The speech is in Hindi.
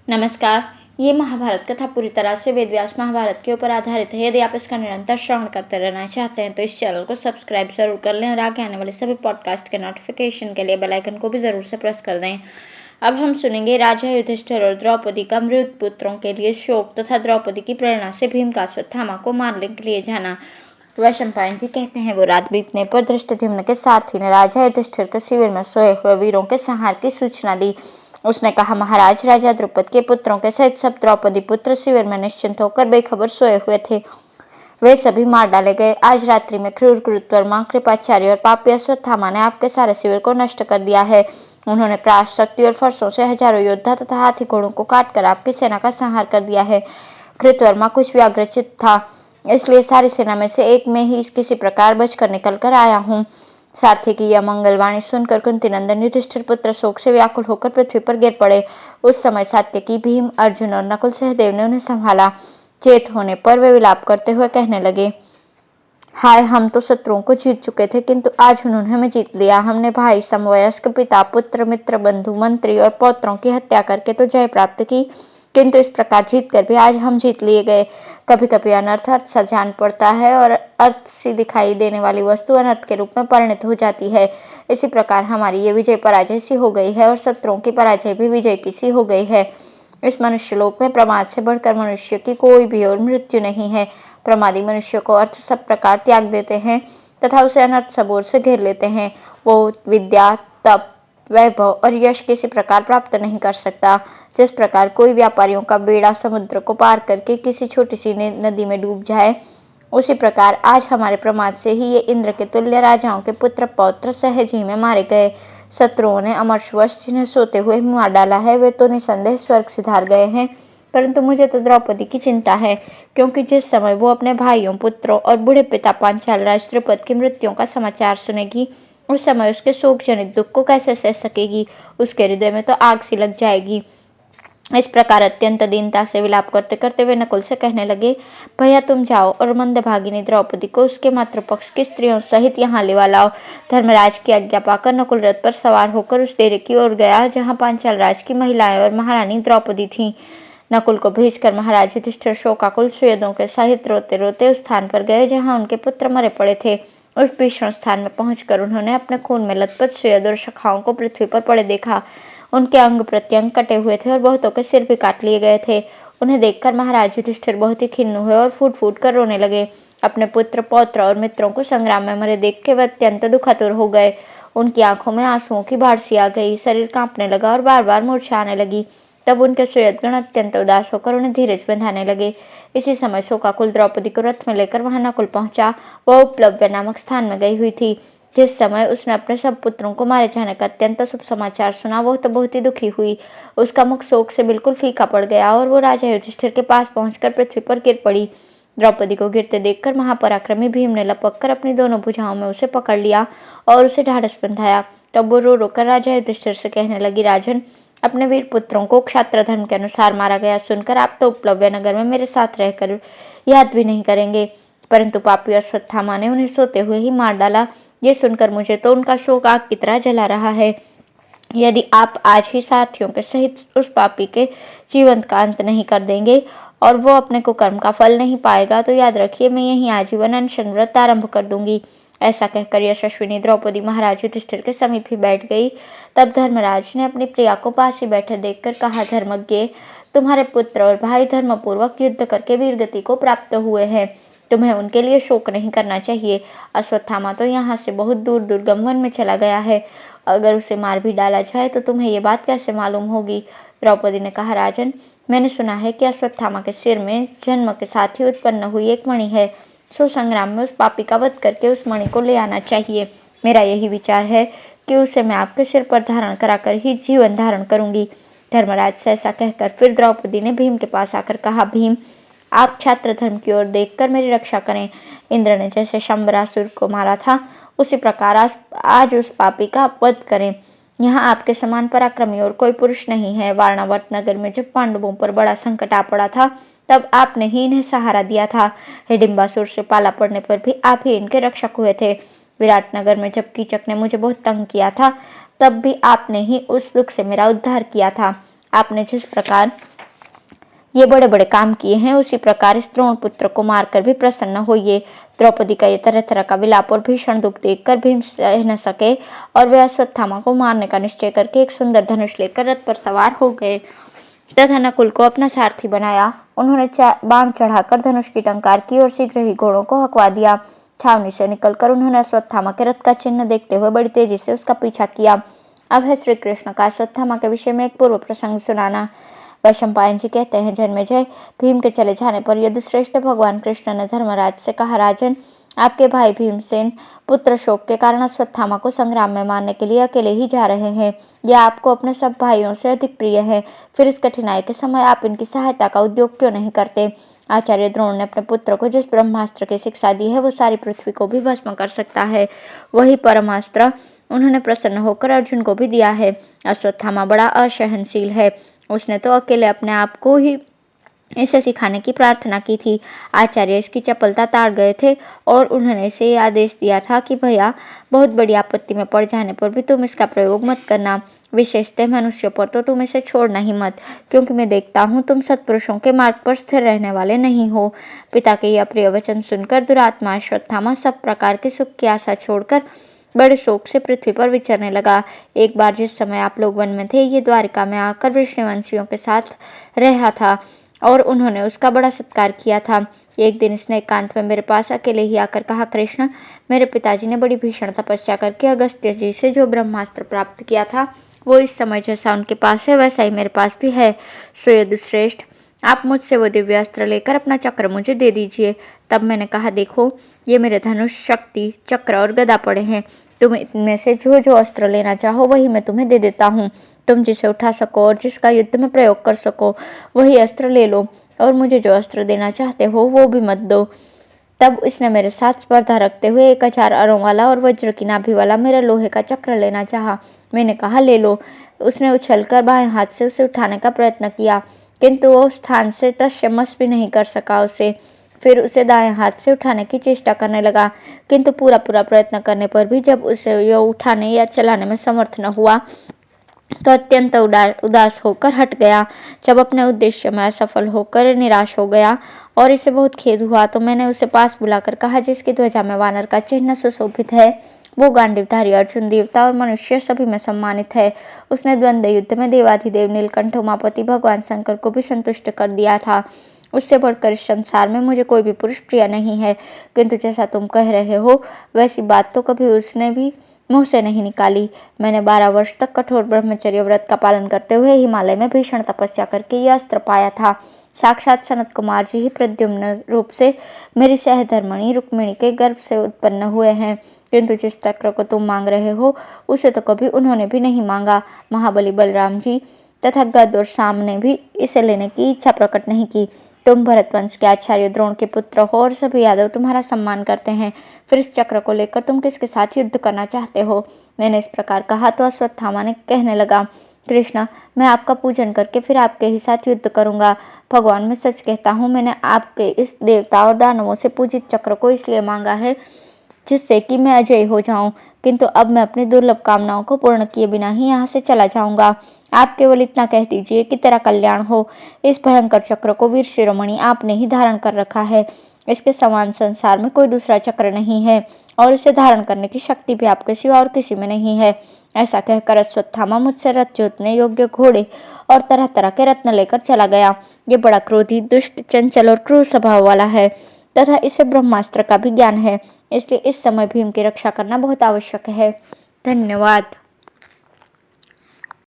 नमस्कार। ये महाभारत कथा पूरी तरह से वेद व्यास महाभारत के ऊपर आधारित है। यदि आप इसका निरंतर श्रवण करते रहना चाहते हैं तो इस चैनल को सब्सक्राइब जरूर कर लें और आगे आने वाले सभी पॉडकास्ट के नोटिफिकेशन के लिए बेल आइकन को भी जरूर से प्रेस कर दें। अब हम सुनेंगे राजा युधिष्ठिर और द्रौपदी का मृत पुत्रों के लिए शोक तथा द्रौपदी की प्रेरणा से भीम का अश्वत्थामा को मारने के लिए जाना। वैशंपायन जी कहते हैं, वो रात बीतने पर धृष्टद्युम्न के सारथी ने राजा युधिष्ठिर के शिविर में सोए हुए वीरों के संहार की सूचना दी। उसने कहा, महाराज, राजा द्रुपद के पुत्रों के सहित सब द्रौपदी पुत्र शिविर में निश्चिंत होकर बेखबर सोए हुए थे। वे सभी मार डाले गए। आज रात्रि में क्रूर कृतवर्मा, कृपाचार्य और पापी अश्वत्थामा ने आपके सारे शिविर को नष्ट कर दिया है। उन्होंने प्रास, शक्ति और फरसों से हजारों योद्धा तथा हाथी घोड़ों को काटकर आपकी सेना का संहार कर दिया है। कृतवर्मा कुछ व्याग्रचित था, इसलिए सारी सेना में से एक में ही किसी प्रकार बचकर निकल कर आया हूँ। सारथी की यह मंगलवाणी सुनकर कुंती नंदन युधिष्ठिर पुत्र शोक से व्याकुल होकर पृथ्वी पर गिर पड़े। उस समय सात्यकी, भीम, अर्जुन और नकुल सहदेव ने उन्हें संभाला। चेत होने पर वे विलाप करते हुए कहने लगे, हाय, हम तो शत्रुओं को जीत चुके थे, किंतु आज उन्होंने हमें जीत लिया। हमने भाई, समवयस्क, पिता, पुत्र, मित्र, बंधु, मंत्री और पौत्रों की हत्या करके तो जय प्राप्त की, किंतु इस प्रकार जीत कर भी आज हम जीत लिए गए। कभी कभी अनर्थ अर्थ सा जान पड़ता है और अर्थ सी दिखाई देने वाली वस्तु अनर्थ के रूप में परिणत हो जाती है। इसी प्रकार हमारी ये विजय पराजय सी हो गई है और शत्रुओं की पराजय भी विजय की सी हो गई है। इस मनुष्य लोक में प्रमाद से बढ़कर मनुष्य की कोई भी और मृत्यु नहीं है। प्रमादी मनुष्य को अर्थ सब प्रकार त्याग देते हैं तथा उसे अनर्थ सब ओर से घेर लेते हैं। वो विद्या, तप, वैभव और यश किसी प्रकार प्राप्त नहीं कर सकता। जिस प्रकार कोई व्यापारियों का बेड़ा समुद्र को पार करके किसी छोटी सी नदी में डूब जाए, उसी प्रकार आज हमारे प्रमाद से ही ये इंद्र के तुल्य राजाओं के पुत्र पौत्र सहज ही में मारे गए। शत्रुओं ने अमरशवश जिन्हें सोते हुए मार डाला है, वे तो निसंदेह स्वर्ग सिधार गए हैं, परंतु मुझे तो द्रौपदी की चिंता है, क्योंकि जिस समय वो अपने भाइयों, पुत्रों और बूढ़े पिता पांचाल राज द्रुपद की मृत्यु का समाचार सुनेगी, उस समय उसके शोक जनित दुख को कैसे सह सकेगी। उसके हृदय में तो आग सी लग जाएगी। इस प्रकार अत्यंत दीनता से विलाप करते करते वे नकुल से कहने लगे, भैया, तुम जाओ और मंदभागिनी द्रौपदी को उसके मातृपक्ष की स्त्रियों सहित यहाँ ले लाओ। धर्मराज की आज्ञा पाकर नकुल रथ पर सवार होकर उस डेरे की ओर गया जहाँ पांचाल राज की महिलाएं और महारानी द्रौपदी थीं। नकुल को भेजकर महाराज युधिष्ठिर शोकाकुल सुयोधों के सहित रोते रोते उस स्थान पर गए जहाँ उनके पुत्र मरे पड़े थे। उस भीषण स्थान में पहुंचकर उन्होंने अपने खून में लथपथ सुयोध और सखाओं को पृथ्वी पर पड़े देखा। उनके अंग प्रत्यंग कटे हुए थे और बहुतों के सिर भी काट लिए गए थे। उन्हें देखकर महाराज युधिष्ठिर बहुत ही खिन्न हुए और फूट फूट कर रोने लगे। अपने पुत्र, पौत्र और मित्रों को संग्राम में मरे देख के वे अत्यंत दुखातुर हो गए। उनकी आंखों में आंसुओं की बाढ़ सी आ गई, शरीर कांपने लगा और बार बार मूर्छा आने लगी। तब उनके सुयोधगण अत्यंत उदास होकर उन्हें धीरज बंधाने लगे। इसी समय शोकाकुल द्रौपदी को रथ में लेकर वहां नकुल पहुंचा। वह उपलव्य नामक स्थान में गई हुई थी। जिस समय उसने अपने सब पुत्रों को मारे जाने का अत्यंत शुभ समाचार सुना, वो तो बहुत ही दुखी हुई। उसका मुख शोक से बिल्कुल फीका पड़ गया और वो राजा युधिष्ठिर के पास पहुंचकर पृथ्वी पर गिर पड़ी। द्रौपदी को गिरते देखकर महापराक्रमी भीम ने लपक कर अपनी दोनों भुजाओं में उसे पकड़ लिया और उसे ढाढ़स बंधाया। तब वो रो रोकर राजा युधिष्ठिर से कहने लगी, राजन, अपने वीर पुत्रों को क्षात्र धर्म के अनुसार मारा गया सुनकर आप तो उपलव्य नगर में मेरे साथ रहकर याद भी नहीं करेंगे, परंतु पापी अश्वत्थामा ने उन्हें सोते हुए ही मार डाला। ये सुनकर मुझे तो उनका शोक आग की तरह जला रहा है। यदि आप आज ही साथियों के सहित उस पापी के जीवन का अंत नहीं कर देंगे और वो अपने कुकर्म का फल नहीं पाएगा, तो याद रखिए, मैं यहीं आजीवन अनशन व्रत आरंभ कर दूंगी। ऐसा कहकर यशस्विनी द्रौपदी महाराज युधिष्ठिर के समीप ही बैठ गई। तब धर्मराज ने अपनी प्रिया को पास ही बैठे देखकर कहा, धर्मज्ञ, तुम्हारे पुत्र और भाई धर्मपूर्वक युद्ध करके वीरगति को प्राप्त हुए हैं। तुम्हें उनके लिए शोक नहीं करना चाहिए। अश्वत्थामा तो यहाँ से बहुत दूर दुर्गम वन में चला गया है। अगर उसे मार भी डाला जाए तो तुम्हें ये बात कैसे मालूम होगी। द्रौपदी ने कहा, राजन, मैंने सुना है कि अश्वत्थामा के सिर में जन्म के साथ ही उत्पन्न हुई एक मणि है। सो संग्राम में उस पापी का वध करके उस मणि को ले आना चाहिए। मेरा यही विचार है कि उसे मैं आपके सिर पर धारण कराकर ही जीवन धारण करूंगी। धर्मराज से ऐसा कहकर फिर द्रौपदी ने भीम के पास आकर कहा, भीम, आप छात्र धर्म की ओर देखकर मेरी रक्षा करें। इंद्र ने जैसे शंबरासुर को मारा था, उसी प्रकार आज उस पापी का वध करें। यहाँ आपके समान पराक्रमी और कोई पुरुष नहीं है। वारणावत नगर में जब पांडवों पर बड़ा संकट आ पड़ा था, तब आपने ही इन्हें सहारा दिया था। हिडिंबासुर से पाला पड़ने पर भी आप ही इनके रक्षक हुए थे। विराटनगर में जब कीचक ने मुझे बहुत तंग किया था, तब भी आपने ही उस दुख से मेरा उद्धार किया था। आपने जिस प्रकार ये बड़े बड़े काम किए हैं, उसी प्रकार इस द्रोण पुत्र को मारकर भी प्रसन्न होइए। द्रौपदी का ये तरह तरह का विलाप और भीषण दुख देखकर भीम सह न सके और वे अश्वत्थामा को मारने का निश्चय करके एक सुंदर धनुष लेकर रथ पर सवार हो गए तथा नकुल को अपना सारथी बनाया। उन्होंने बाण चढ़ाकर धनुष की टंकार की और शीघ्र ही घोड़ों को हकवा दिया। छावनी से निकलकर उन्होंने अश्वत्थामा के रथ का चिन्ह देखते हुए बड़ी तेजी से उसका पीछा किया। अब है श्री कृष्ण का अश्वत्थामा के विषय में एक पूर्व प्रसंग सुनाना। वैशंपायन जी कहते हैं, जन्मेजय, भीम के चले जाने पर यदुश्रेष्ठ भगवान कृष्ण ने धर्मराज से कहा, राजन, आपके भाई भीमसेन पुत्र शोक के कारण अश्वत्थामा को संग्राम में मारने के लिए अकेले ही जा रहे हैं। यह आपको अपने सब भाइयों से अधिक प्रिय है, फिर इस कठिनाई के समय आप इनकी सहायता का उद्योग क्यों नहीं करते? आचार्य द्रोण ने अपने पुत्र को जिस ब्रह्मास्त्र की शिक्षा दी है वो सारी पृथ्वी को भी भस्म कर सकता है। वही परमास्त्र उन्होंने प्रसन्न होकर अर्जुन को भी दिया है। अश्वत्थामा बड़ा असहनशील है, उसने तो अकेले अपने आप को ही इसे सिखाने की प्रार्थना की थी। आचार्य इसकी चपलता ताड़ गए थे और उन्होंने इसे आदेश दिया था कि भैया, बहुत बड़ी आपत्ति में पड़ जाने पर भी तुम इसका प्रयोग मत करना, विशेषतः मनुष्यों पर तो तुम इसे छोड़ना ही मत, क्योंकि मैं देखता हूँ तुम सत्पुरुषों के मार्ग पर स्थिर रहने वाले नहीं हो। पिता के यह प्रिय वचन सुनकर दुरात्मा अश्वत्थामा सब प्रकार के सुख की आशा छोड़कर बड़े शोक से पृथ्वी पर विचरने लगा। एक बार जिस समय आप लोग वन में थे, ये द्वारिका में आकर वृष्णिवंशियों के साथ रहा था और उन्होंने उसका बड़ा सत्कार किया था। एक दिन इसने एकांत में मेरे पास अकेले ही आकर कहा, कृष्ण, मेरे पिताजी ने बड़ी भीषण तपस्या करके अगस्त्य जी से जो ब्रह्मास्त्र प्राप्त किया था वो इस समय जैसा उनके पास है वैसा ही मेरे पास भी है। सो यदुश्रेष्ठ, आप मुझसे वो दिव्य अस्त्र लेकर अपना चक्र मुझे दे दीजिए। तब मैंने कहा, देखो, ये मेरे धनुष, शक्ति, चक्र और गदा पड़े हैं। तुम इनमें से जो जो अस्त्र लेना चाहो वही मैं तुम्हें दे देता हूँ। तुम जिसे उठा सको और जिसका युद्ध में प्रयोग कर सको वही अस्त्र ले लो, और मुझे जो अस्त्र देना चाहते हो वो भी मत दो। तब इसने मेरे साथ स्पर्धा रखते हुए 1000 अरों वाला और वज्र की नाभि वाला मेरा लोहे का चक्र लेना चाहा। मैंने कहा, ले लो। उसने उछलकर बाएं हाथ से उसे उठाने का प्रयत्न किया, किंतु वो स्थान से तस्मस भी नहीं कर सका उसे। फिर उसे दाएं हाथ से उठाने की चेष्टा करने लगा, किंतु पूरा प्रयत्न करने पर भी जब उसे यह उठाने या चलाने में समर्थ न हुआ तो अत्यंत उदास होकर हट गया। जब अपने उद्देश्य में असफल होकर निराश हो गया और इसे बहुत खेद हुआ तो मैंने उसे पास बुलाकर कहा, जिसकी ध्वजा में वानर का चिन्ह सुशोभित है वो गांडीवधारी अर्जुन देवता और मनुष्य सभी में सम्मानित है। उसने द्वंद्व युद्ध में देवाधिदेव नीलकंठ उमापति भगवान शंकर को भी संतुष्ट कर दिया था। उससे बढ़कर इस संसार में मुझे कोई भी पुरुष प्रिय नहीं है, किंतु जैसा तुम कह रहे हो वैसी बात तो कभी उसने भी मुंह से नहीं निकाली। मैंने 12 वर्ष तक कठोर ब्रह्मचर्य व्रत का पालन करते हुए हिमालय में भीषण तपस्या करके यह अस्त्र पाया था। साक्षात सनत कुमार जी ही प्रद्युम्न रूप से मेरी सहधर्मणी रुक्मिणी के गर्भ से उत्पन्न हुए हैं, किंतु जिस चक्र को तुम मांग रहे हो उसे तो कभी उन्होंने भी नहीं मांगा। महाबली बलराम जी तथा गद और साम ने भी इसे लेने की इच्छा प्रकट नहीं की। तुम भरतवंश के आचार्य द्रोण के पुत्र हो और सभी यादव तुम्हारा सम्मान करते हैं, फिर इस चक्र को लेकर तुम किसके साथ युद्ध करना चाहते हो? मैंने इस प्रकार कहा तो अश्वत्थामा ने कहने लगा, कृष्ण, मैं आपका पूजन करके फिर आपके ही साथ युद्ध करूंगा। भगवान, मैं सच कहता हूँ, मैंने आपके इस देवता और दानवों से पूजित चक्र को इसलिए मांगा है जिससे कि मैं अजय हो जाऊं, किंतु अब मैं अपनी दुर्लभ कामनाओं को पूर्ण किए बिना ही यहाँ से चला जाऊंगा। आप केवल इतना कह दीजिए कि तेरा कल्याण हो। इस भयंकर चक्र को वीर शिरोमणि आपने ही धारण कर रखा है। इसके समान संसार में कोई दूसरा चक्र नहीं है और इसे धारण करने की शक्ति भी आपके सिवा और किसी में नहीं है। ऐसा कहकर अश्वत्थामा मुझसे रथ जोतने योग्य घोड़े और तरह तरह के रत्न लेकर चला गया। ये बड़ा क्रोधी, दुष्ट, चंचल और क्रूर स्वभाव वाला है तथा इसे ब्रह्मास्त्र का भी ज्ञान है, इसलिए इस समय भीम की रक्षा करना बहुत आवश्यक है। धन्यवाद।